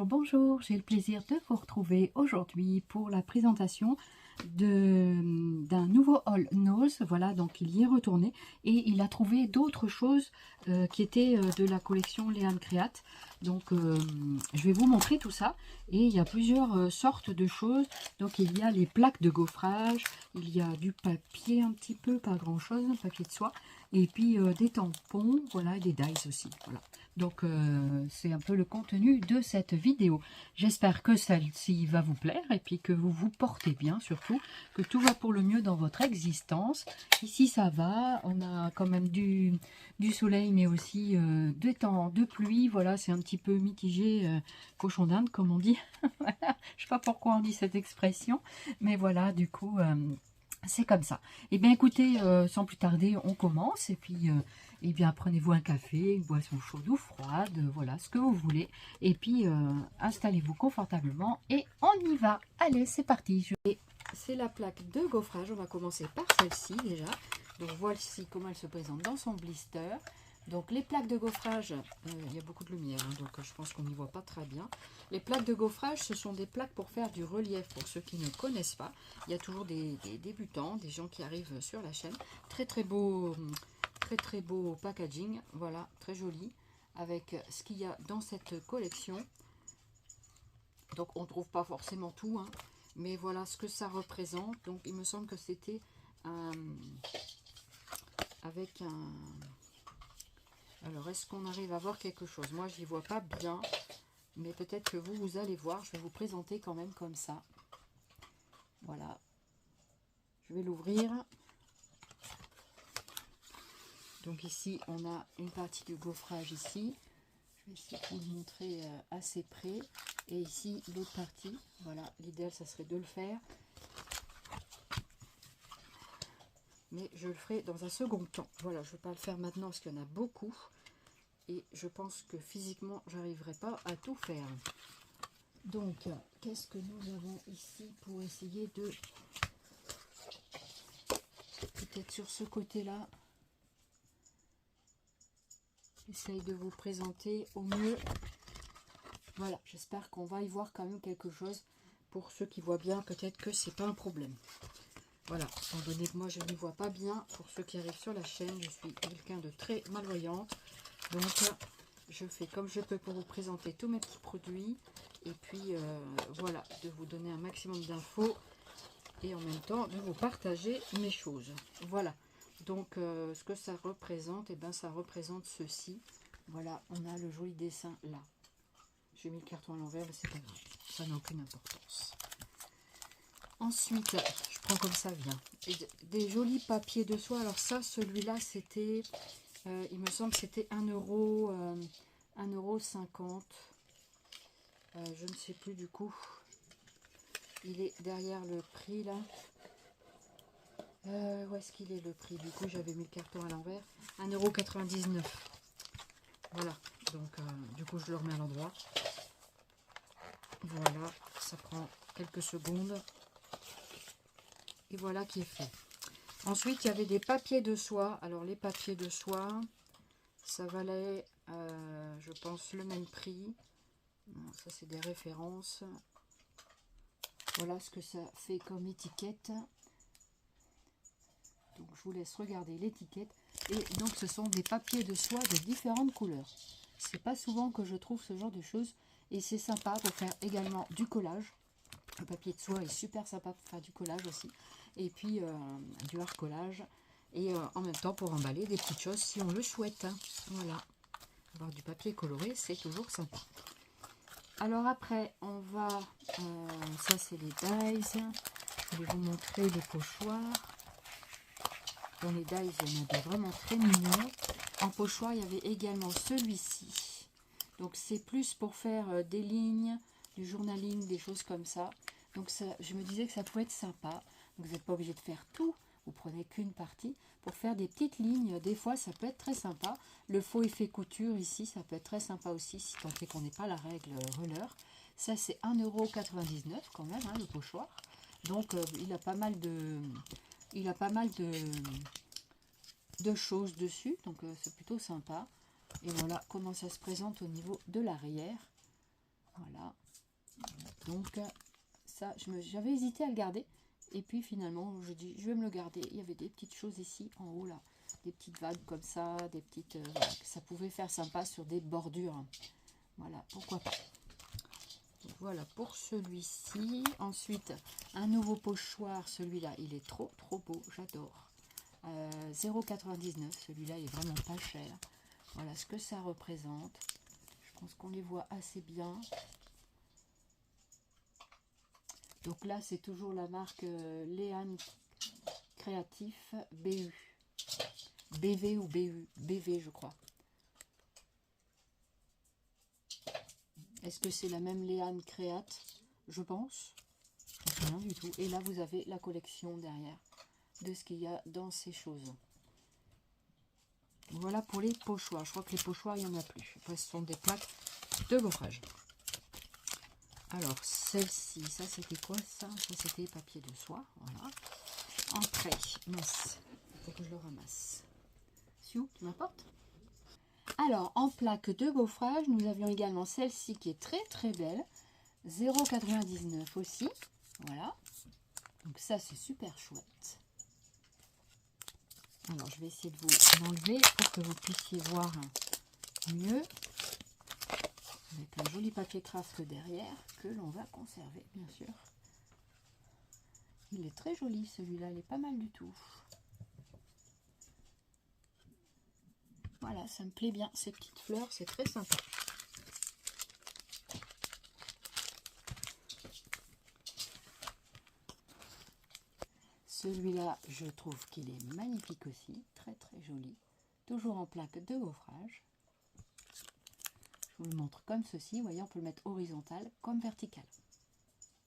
bonjour, j'ai le plaisir de vous retrouver aujourd'hui pour la présentation d'un nouveau haul Nose. Voilà, donc il y est retourné et il a trouvé d'autres choses qui étaient de la collection Léane Créate. Donc je vais vous montrer tout ça et il y a plusieurs sortes de choses. Donc il y a les plaques de gaufrage, il y a du papier un petit peu, pas grand chose, un papier de soie, et puis des tampons, voilà, et des dies aussi, voilà. Donc c'est un peu le contenu de cette vidéo. J'espère que celle-ci va vous plaire et puis que vous vous portez bien, surtout que tout va pour le mieux dans votre existence. Ici ça va, on a quand même du soleil mais aussi des temps de pluie. Voilà, c'est un petit peu mitigé, cochon d'Inde comme on dit. Voilà. Je ne sais pas pourquoi on dit cette expression, mais voilà, du coup c'est comme ça. Et bien écoutez, sans plus tarder, on commence. Et puis, eh bien, prenez-vous un café, une boisson chaude ou froide, voilà, ce que vous voulez. Et puis, installez-vous confortablement et on y va. Allez, c'est parti. C'est la plaque de gaufrage. On va commencer par celle-ci déjà. Donc, voici comment elle se présente dans son blister. Donc les plaques de gaufrage, il y a beaucoup de lumière, hein, donc je pense qu'on n'y voit pas très bien. Les plaques de gaufrage, ce sont des plaques pour faire du relief, pour ceux qui ne connaissent pas. Il y a toujours des débutants, des gens qui arrivent sur la chaîne. Très très beau packaging, voilà, très joli, avec ce qu'il y a dans cette collection. Donc on ne trouve pas forcément tout, hein, mais voilà ce que ça représente. Donc il me semble que c'était avec un... Alors, est-ce qu'on arrive à voir quelque chose? Moi, je n'y vois pas bien, mais peut-être que vous allez voir. Je vais vous présenter quand même comme ça. Voilà. Je vais l'ouvrir. Donc ici, on a une partie du gaufrage ici. Je vais essayer de vous le montrer assez près. Et ici, l'autre partie. Voilà, l'idéal, ça serait de le faire. Mais je le ferai dans un second temps. Voilà, je ne vais pas le faire maintenant parce qu'il y en a beaucoup. Et je pense que physiquement, j'arriverai pas à tout faire. Donc, qu'est-ce que nous avons ici pour essayer de... Peut-être sur ce côté-là. J'essaye de vous présenter au mieux. Voilà, j'espère qu'on va y voir quand même quelque chose. Pour ceux qui voient bien, peut-être que c'est pas un problème. Voilà, étant donné que moi je n'y vois pas bien, pour ceux qui arrivent sur la chaîne, je suis quelqu'un de très malvoyante. Donc, je fais comme je peux pour vous présenter tous mes petits produits. Et puis, voilà, de vous donner un maximum d'infos. Et en même temps, de vous partager mes choses. Voilà. Donc, ce que ça représente, et bien, ça représente ceci. Voilà, on a le joli dessin là. J'ai mis le carton à l'envers, mais c'est pas grave. Ça n'a aucune importance. Ensuite, je prends comme ça vient. Et des jolis papiers de soie. Alors ça, celui-là, c'était... il me semble que c'était 1,50 €. Je ne sais plus du coup. Il est derrière le prix là. Où est-ce qu'il est le prix? Du coup, j'avais mis le carton à l'envers. 1,99 €. Voilà. Donc, du coup, je le remets à l'endroit. Voilà. Ça prend quelques secondes. Et voilà qui est fait. Ensuite, il y avait des papiers de soie. Alors, les papiers de soie, ça valait, je pense, le même prix. Ça, c'est des références. Voilà ce que ça fait comme étiquette. Donc, je vous laisse regarder l'étiquette. Et donc, ce sont des papiers de soie de différentes couleurs. C'est pas souvent que je trouve ce genre de choses. Et c'est sympa pour faire également du collage. Le papier de soie est super sympa pour faire du collage aussi. Et puis, du hard collage. Et en même temps, pour emballer des petites choses si on le souhaite. Voilà. Avoir du papier coloré, c'est toujours sympa. Alors après, on va... ça, c'est les dies. Je vais vous montrer les pochoirs. Dans les dies, il y en a des vraiment très mignons. En pochoir, il y avait également celui-ci. Donc, c'est plus pour faire des lignes, du journaling, des choses comme ça. Donc, ça, je me disais que ça pouvait être sympa. Donc, vous n'êtes pas obligé de faire tout. Vous prenez qu'une partie. Pour faire des petites lignes, des fois, ça peut être très sympa. Le faux effet couture, ici, ça peut être très sympa aussi, si tant est qu'on n'est pas la règle rouleur. Ça, c'est 1,99 € quand même, hein, le pochoir. Donc, il a pas mal de... de choses dessus. Donc, c'est plutôt sympa. Et voilà comment ça se présente au niveau de l'arrière. Voilà. Donc ça, j'avais hésité à le garder. Et puis finalement, je dis, je vais me le garder. Il y avait des petites choses ici, en haut, là. Des petites vagues comme ça, des petites... voilà, que ça pouvait faire sympa sur des bordures. Voilà, pourquoi pas. Donc voilà pour celui-ci. Ensuite, un nouveau pochoir. Celui-là, il est trop beau. J'adore. 0,99. Celui-là, il est vraiment pas cher. Voilà ce que ça représente. Je pense qu'on les voit assez bien. Donc là, c'est toujours la marque Léane Créatif BU. BV ou BU. BV, je crois. Est-ce que c'est la même Léane Créat? Je pense. Rien du tout. Et là, vous avez la collection derrière de ce qu'il y a dans ces choses. Voilà pour les pochoirs. Je crois que les pochoirs, il n'y en a plus. Après, ce sont des plaques de gaufrage. Alors, celle-ci, ça c'était quoi ça? Ça c'était papier de soie. Voilà. Entrée. Mince. Il faut que je le ramasse. Siou, tu m'apportes? Alors, en plaque de gaufrage, nous avions également celle-ci qui est très belle. 0,99 aussi. Voilà. Donc ça, c'est super chouette. Alors, je vais essayer de vous l'enlever pour que vous puissiez voir mieux. Avec un joli papier craft derrière que l'on va conserver, bien sûr. Il est très joli, celui-là. Il est pas mal du tout. Voilà, ça me plaît bien. Ces petites fleurs, c'est très sympa. Celui-là, je trouve qu'il est magnifique aussi. Très joli. Toujours en plaque de gaufrage. Je vous le montre comme ceci. Vous voyez, on peut le mettre horizontal comme vertical.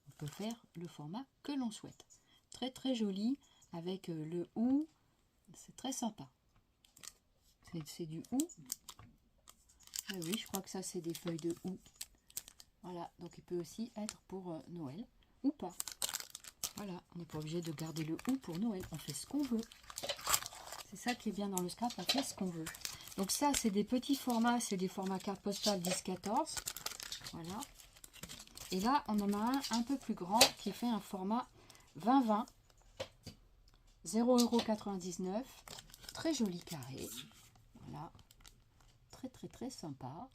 On peut faire le format que l'on souhaite. Très joli avec le hou. C'est très sympa. C'est du hou. Ah oui, je crois que ça, c'est des feuilles de hou. Voilà, donc il peut aussi être pour Noël ou pas. Voilà, on n'est pas obligé de garder le hou pour Noël. On fait ce qu'on veut. C'est ça qui est bien dans le scrap, on fait ce qu'on veut. Donc ça, c'est des petits formats, c'est des formats carte postale 10-14. Voilà. Et là, on en a un peu plus grand qui fait un format 20-20. 0,99 €. Très joli carré. Voilà. Très sympa.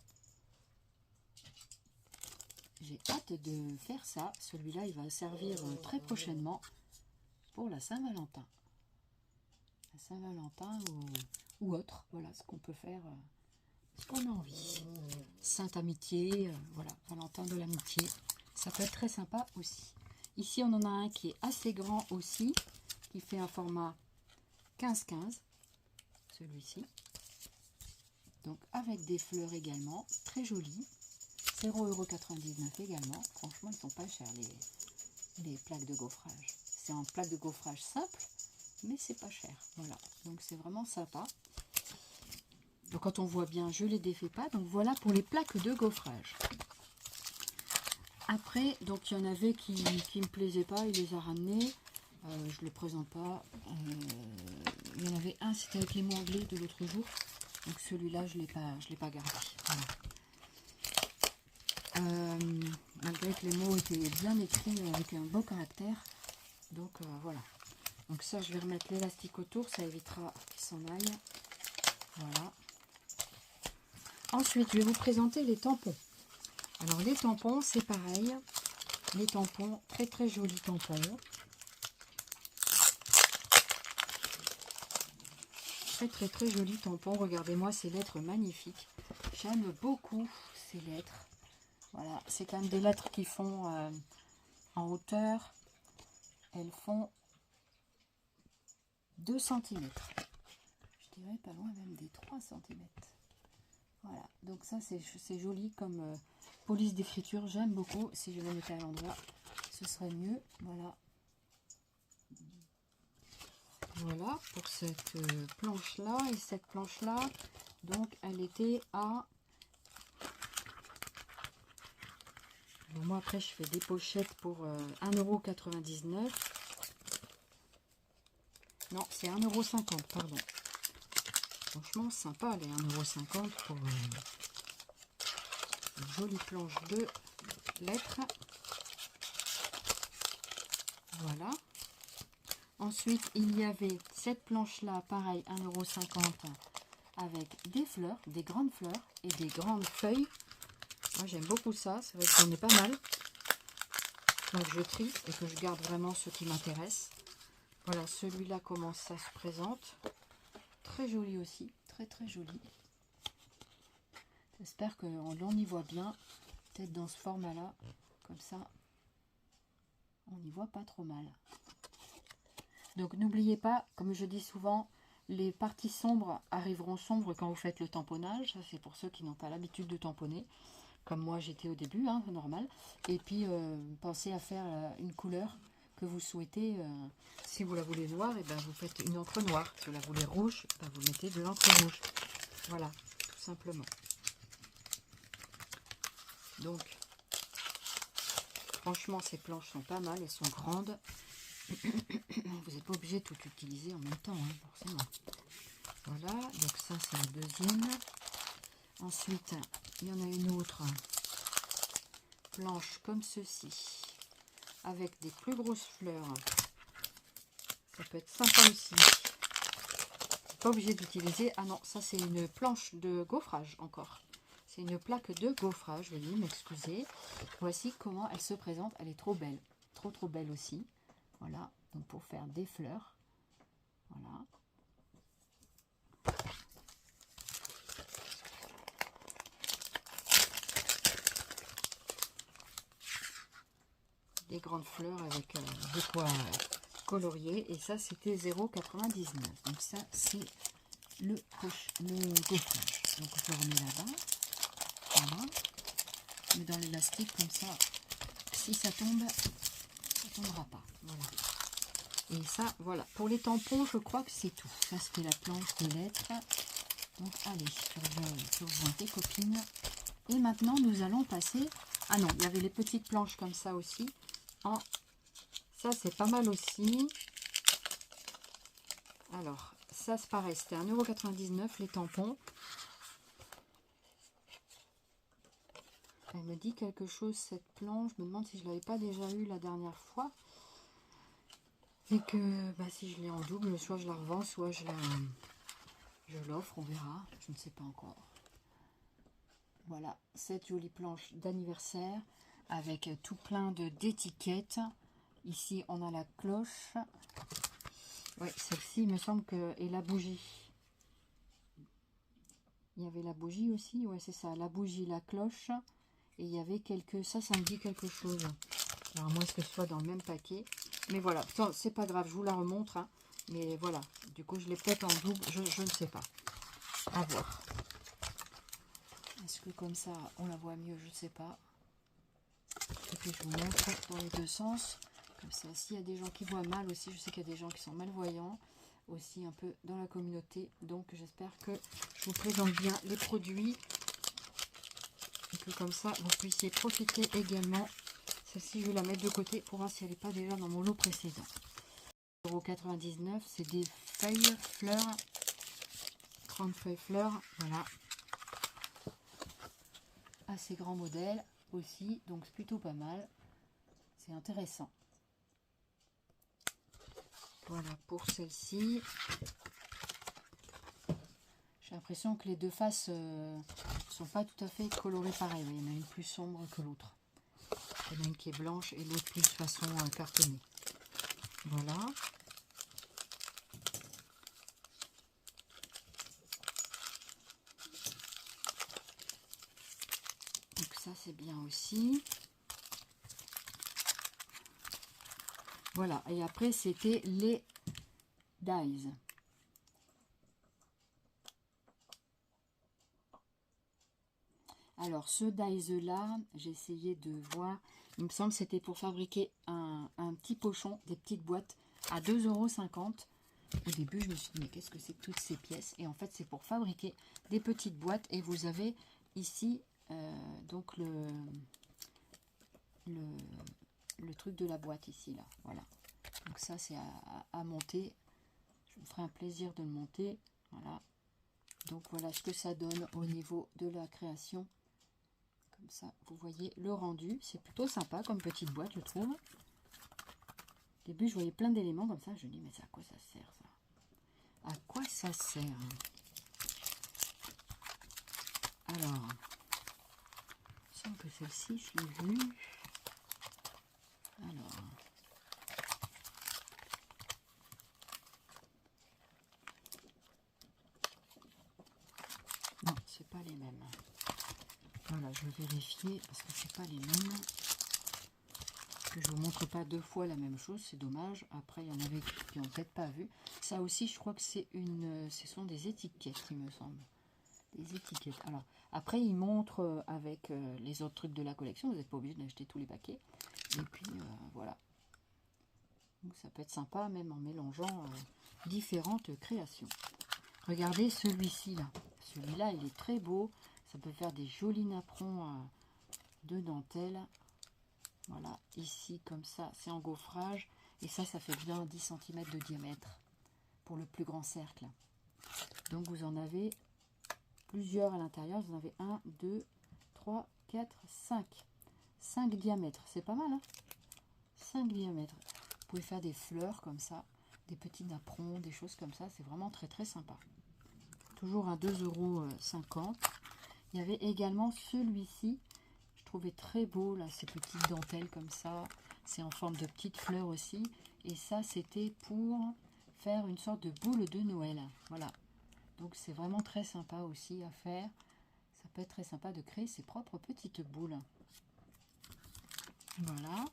J'ai hâte de faire ça. Celui-là, il va servir très prochainement pour la Saint-Valentin. La Saint-Valentin ou autre. Voilà ce qu'on peut faire, ce qu'on a envie. Sainte Amitié, voilà, Valentin de l'amitié. Ça peut être très sympa aussi. Ici, on en a un qui est assez grand aussi, qui fait un format 15-15. Celui-ci. Donc, avec des fleurs également. Très joli. 0,99 € également. Franchement, ils sont pas chers les plaques de gaufrage. C'est en plaque de gaufrage simple, mais c'est pas cher. Voilà, donc c'est vraiment sympa. Donc quand on voit bien, je les défais pas. Donc voilà pour les plaques de gaufrage. Après, donc il y en avait qui me plaisaient pas, il les a ramenés. Je les présente pas. Il y en avait un, c'était avec les mots anglais de l'autre jour. Donc celui-là, je l'ai pas gardé. Voilà. Malgré que les mots étaient bien écrits avec un beau caractère. Donc voilà. Donc ça, je vais remettre l'élastique autour, ça évitera qu'il s'en aille. Voilà. Ensuite, je vais vous présenter les tampons. Alors les tampons, c'est pareil. Les tampons, très jolis tampons. Très jolis tampons. Regardez-moi ces lettres magnifiques. J'aime beaucoup ces lettres. Voilà, c'est quand même des lettres qui font en hauteur. Elles font 2 cm. Je dirais pas loin même des 3 cm. Voilà, donc ça c'est joli comme police d'écriture. J'aime beaucoup. Si je le mettais à l'endroit, ce serait mieux. Voilà. Voilà pour cette planche-là. Et cette planche-là, donc elle était à... Bon, moi après je fais des pochettes pour 1,99 €. Non, c'est 1,50 €, pardon. Franchement, sympa les 1,50 € pour une jolie planche de lettres. Voilà. Ensuite, il y avait cette planche-là, pareil, 1,50 € avec des fleurs, des grandes fleurs et des grandes feuilles. Moi, j'aime beaucoup ça. C'est vrai que j'en ai pas mal. Donc, je trie et que je garde vraiment ce qui m'intéresse. Voilà, celui-là, comment ça se présente. Très joli aussi. Très, très joli. J'espère qu'on y voit bien. Peut-être dans ce format-là. Comme ça, on n'y voit pas trop mal. Donc n'oubliez pas, comme je dis souvent, les parties sombres arriveront sombres quand vous faites le tamponnage. Ça, c'est pour ceux qui n'ont pas l'habitude de tamponner, comme moi j'étais au début, hein, normal. Et puis pensez à faire une couleur que vous souhaitez. Si vous la voulez noire, et ben vous faites une encre noire. Si vous la voulez rouge, ben vous mettez de l'encre rouge. Voilà, tout simplement. Donc, franchement, ces planches sont pas mal, elles sont grandes. Vous n'êtes pas obligé de tout utiliser en même temps, hein, forcément. Voilà, donc ça c'est la deuxième. Ensuite, il y en a une autre planche comme ceci, avec des plus grosses fleurs. Ça peut être sympa aussi. Pas obligé d'utiliser. Ah non, ça c'est une planche de gaufrage encore. C'est une plaque de gaufrage, veuillez m'excuser. Voici comment elle se présente. Elle est trop belle. Trop trop belle aussi. Voilà, donc pour faire des fleurs. Voilà. Des grandes fleurs avec de quoi colorier. Et ça, c'était 0,99 €. Donc ça, c'est le gaufrage. Donc je le remets là-bas. Voilà. Je mets dans l'élastique comme ça. Si ça tombe, ça tombera pas. Voilà. Et ça, voilà. Pour les tampons, je crois que c'est tout. Ça, c'était la planche de lettres. Donc, allez, je rejoins tes copines. Et maintenant, nous allons passer... Ah non, il y avait les petites planches comme ça aussi. Ça, c'est pas mal aussi. Alors, ça, c'est pareil. C'était 1,99 € les tampons. Elle me dit quelque chose, cette planche. Je me demande si je ne l'avais pas déjà eu la dernière fois. Et que bah, si je l'ai en double, soit je la revends, soit je l'offre, on verra. Je ne sais pas encore. Voilà, cette jolie planche d'anniversaire avec tout plein d'étiquettes. Ici, on a la cloche. Oui, celle-ci, il me semble que... Et la bougie. Il y avait la bougie aussi. Ouais, c'est ça. La bougie, la cloche. Et il y avait quelques... Ça me dit quelque chose. Alors, à moins que ce soit dans le même paquet. Mais voilà, c'est pas grave, je vous la remontre. Hein. Mais voilà, du coup, je l'ai peut-être en double. Je ne sais pas. À voir. Est-ce que comme ça, on la voit mieux? Je ne sais pas. Et puis, je vous montre dans les deux sens. Comme ça, s'il y a des gens qui voient mal aussi, je sais qu'il y a des gens qui sont malvoyants aussi un peu dans la communauté. Donc, j'espère que je vous présente bien les produits. Et que comme ça, vous puissiez profiter également. Celle-ci, je vais la mettre de côté pour voir si elle n'est pas déjà dans mon lot précédent. 0,99 €, c'est des feuilles fleurs. 30 feuilles fleurs, voilà. Assez grand modèle aussi, donc c'est plutôt pas mal. C'est intéressant. Voilà pour celle-ci. J'ai l'impression que les deux faces sont pas tout à fait colorées pareil. Il y en a une plus sombre que l'autre. Il y en a une qui est blanche et l'autre plus façon cartonnée. Voilà. Donc ça c'est bien aussi. Voilà, et après c'était les dies. Alors ce dies là, j'ai essayé de voir, il me semble que c'était pour fabriquer un petit pochon, des petites boîtes à 2,50 €. Au début je me suis dit mais qu'est-ce que c'est que toutes ces pièces? Et en fait c'est pour fabriquer des petites boîtes et vous avez ici donc le truc de la boîte ici là, voilà. Donc ça c'est à monter, je me ferai un plaisir de le monter, voilà. Donc voilà ce que ça donne au niveau de la création, Comme ça, vous voyez le rendu. C'est plutôt sympa comme petite boîte, je trouve. Au début, je voyais plein d'éléments comme ça. Je me dis, mais à quoi ça sert, ça? À quoi ça sert? Alors, il semble que celle-ci, je l'ai vue. Alors, non, c'est pas les mêmes. Voilà, je vais vérifier parce que c'est pas les mêmes. Que je vous montre pas deux fois la même chose, c'est dommage. Après, il y en avait qui n'ont peut-être pas vu. Ça aussi, je crois que c'est ce sont des étiquettes, il me semble. Des étiquettes. Alors, après, ils montrent avec les autres trucs de la collection. Vous n'êtes pas obligé d'acheter tous les paquets. Et puis, voilà. Donc, ça peut être sympa, même en mélangeant différentes créations. Regardez celui-ci, là. Celui-là, il est très beau. Ça peut faire des jolis napperons de dentelle. Voilà, ici, comme ça, c'est en gaufrage. Et ça fait bien 10 cm de diamètre pour le plus grand cercle. Donc, vous en avez plusieurs à l'intérieur. Vous en avez 1, 2, 3, 4, 5. 5 diamètres. C'est pas mal, hein? 5 diamètres. Vous pouvez faire des fleurs comme ça, des petits napperons, des choses comme ça. C'est vraiment très, très sympa. Toujours à 2,50 €. Il y avait également celui-ci. Je trouvais très beau, là, ces petites dentelles comme ça. C'est en forme de petites fleurs aussi. Et ça, c'était pour faire une sorte de boule de Noël. Voilà. Donc, c'est vraiment très sympa aussi à faire. Ça peut être très sympa de créer ses propres petites boules. Voilà.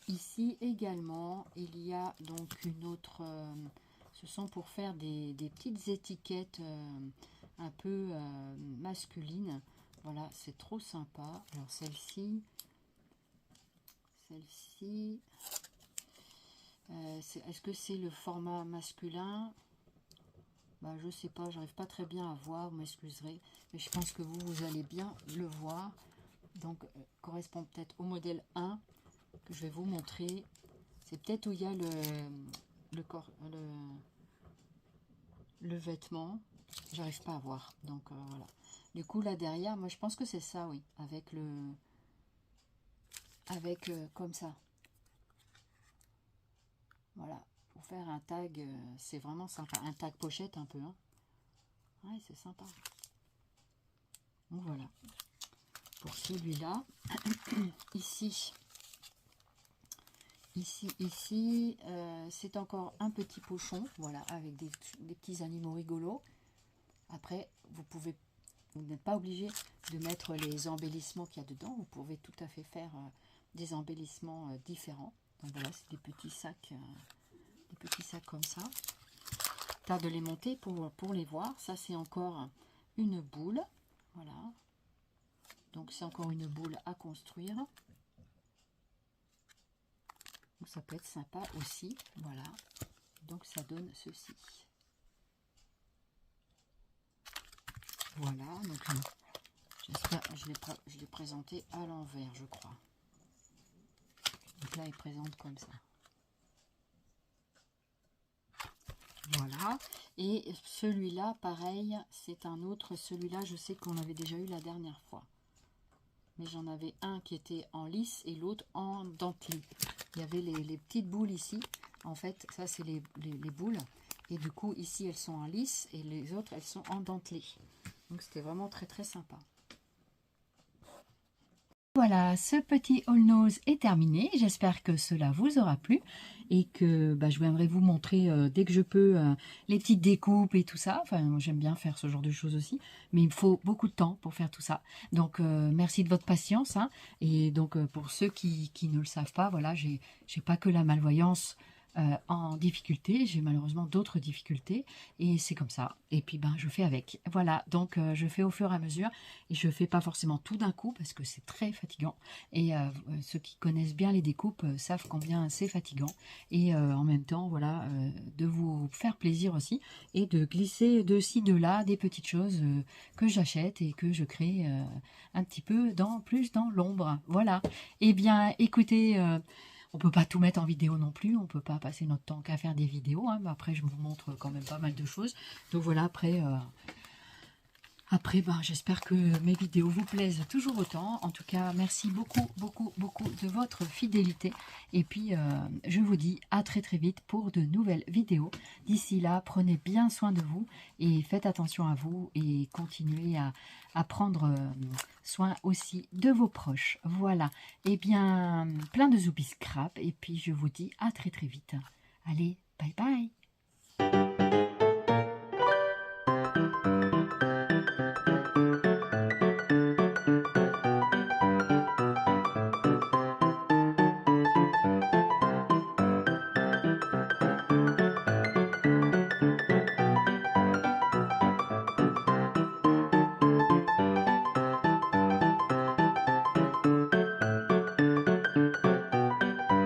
Ici également, il y a donc une autre... ce sont pour faire des petites étiquettes un peu masculines. Voilà, c'est trop sympa. Alors celle-ci, est-ce que c'est le format masculin? Bah, je sais pas, j'arrive pas très bien à voir, vous m'excuserez, mais je pense que vous allez bien le voir. Donc, correspond peut-être au modèle 1 que je vais vous montrer. C'est peut-être où il y a le vêtement. J'arrive pas à voir. Donc, voilà. Du coup, là derrière, moi je pense que c'est ça, oui, avec comme ça. Voilà, pour faire un tag, c'est vraiment sympa. Un tag pochette un peu, hein. Ouais, c'est sympa. Donc voilà. Pour celui-là, ici, c'est encore un petit pochon, voilà, avec des petits animaux rigolos. Après, vous n'êtes pas obligé de mettre les embellissements qu'il y a dedans. Vous pouvez tout à fait faire des embellissements différents. Donc voilà, c'est des petits sacs comme ça. T'as de les monter pour les voir. Ça, c'est encore une boule. Voilà. Donc, c'est encore une boule à construire. Donc, ça peut être sympa aussi. Voilà. Donc, ça donne ceci. Voilà. Donc, j'espère que je l'ai présenté à l'envers, je crois. Donc là, il présente comme ça. Voilà. Et celui-là, pareil, c'est un autre. Celui-là, je sais qu'on avait déjà eu la dernière fois. Mais j'en avais un qui était en lisse et l'autre en dentelé. Il y avait les petites boules ici. En fait, ça, c'est les boules. Et du coup, ici, elles sont en lisse et les autres, elles sont en dentelé. Donc, c'était vraiment très, très sympa. Voilà, ce petit haul nose est terminé. J'espère que cela vous aura plu et que je viendrai vous montrer dès que je peux les petites découpes et tout ça. Enfin, j'aime bien faire ce genre de choses aussi, mais il me faut beaucoup de temps pour faire tout ça. Donc, merci de votre patience. Hein. Et donc, pour ceux qui ne le savent pas, voilà, j'ai pas que la malvoyance en difficulté, j'ai malheureusement d'autres difficultés et c'est comme ça, et puis je fais avec, voilà. Donc je fais au fur et à mesure et je fais pas forcément tout d'un coup parce que c'est très fatigant et ceux qui connaissent bien les découpes savent combien c'est fatigant et en même temps voilà, de vous faire plaisir aussi et de glisser de ci de là des petites choses que j'achète et que je crée un petit peu plus dans l'ombre, voilà. Et bien écoutez, on peut pas tout mettre en vidéo non plus, on peut pas passer notre temps qu'à faire des vidéos, hein, mais après je vous montre quand même pas mal de choses. Donc voilà, après Après, ben, j'espère que mes vidéos vous plaisent toujours autant. En tout cas, merci beaucoup, beaucoup, beaucoup de votre fidélité. Et puis, je vous dis à très très vite pour de nouvelles vidéos. D'ici là, prenez bien soin de vous et faites attention à vous et continuez à prendre soin aussi de vos proches. Voilà. Eh bien, plein de zoubi scrap. Et puis, je vous dis à très très vite. Allez, bye bye.